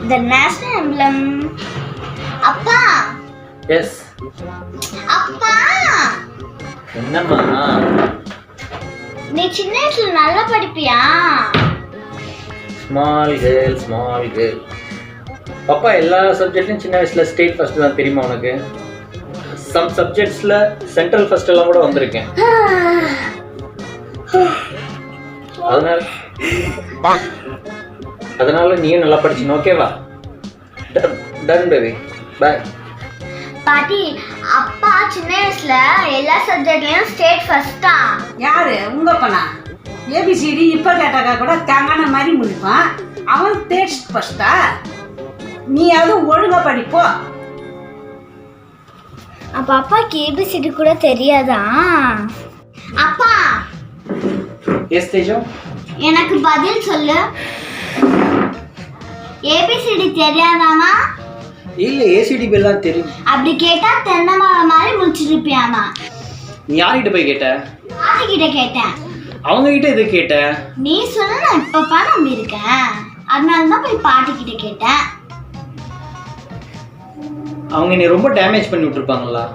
The national emblem. அப்பா. Yes. அப்பா. என்னம்மா? நீ சின்ன வயசுல நல்லா படிப்பியா? Small girl. பாப்பா எல்லா சப்ஜெக்ட்லயும் சின்ன வயசுல ஸ்டேட் ஃபர்ஸ்ட் தான் தெரியுமா உனக்கு? சம் சப்ஜெக்ட்ஸ்ல சென்ட்ரல் ஃபர்ஸ்ட் எல்லாம் கூட வந்திருக்கேன். அதனால நீயும் நல்லா படிச்சீங்க. ஓகேவா? Done baby. பை. பாட்டி, அப்பா சின்ன வயசுல எல்லா சப்ஜெக்ட்லயும் ஸ்டேட் ஃபர்ஸ்ட் தான். யாரு? உங்க அப்பனா? ஏபிசிடி இப்ப கேட்டாக்கா கூட கங்கன மாதிரி முடிப்பான். அவன் ஸ்டேட் ஃபர்ஸ்டா? நீ அது ஒழுங்கா படிப்போ. அப்ப அப்பாக்கு ஏபிசிடி கூட தெரியாதா? அப்பா. எஸ் தேஜோ. எனக்கு பதில் சொல்லு. ஏபிசிடி தெரியாதாமா? இல்ல, ஏசிடிபி எல்லாம் தெரியும். அப்படி கேட்டா தென்னை மரம் மாதிரி முடிச்சிருப்பியாமா? நீ யார்கிட்ட போய் கேட்ட? பாட்டி கிட்ட கேட்டேன். அவங்க கிட்ட எது கேட்ட? நீ சொன்ன நான் இப்பப்பா நம்பி இருக்கேன், அதனால தான் போய் பாட்டி கிட்ட கேட்டேன். அவங்க நீ ரொம்ப டேமேஜ் பண்ணி விட்டுருப்பாங்களா?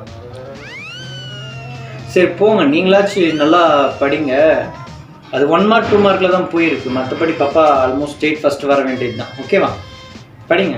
சரி போங்க, நீங்களாச்சும் நல்லா படிங்க. அது 1 மார்க் 2 மார்க்கில் தான் போயிருக்கு. மற்றபடி பாப்பா ஆல்மோஸ்ட் ஸ்டேட் ஃபர்ஸ்ட் வர வேண்டியது தான். ஓகேவா? படிங்க.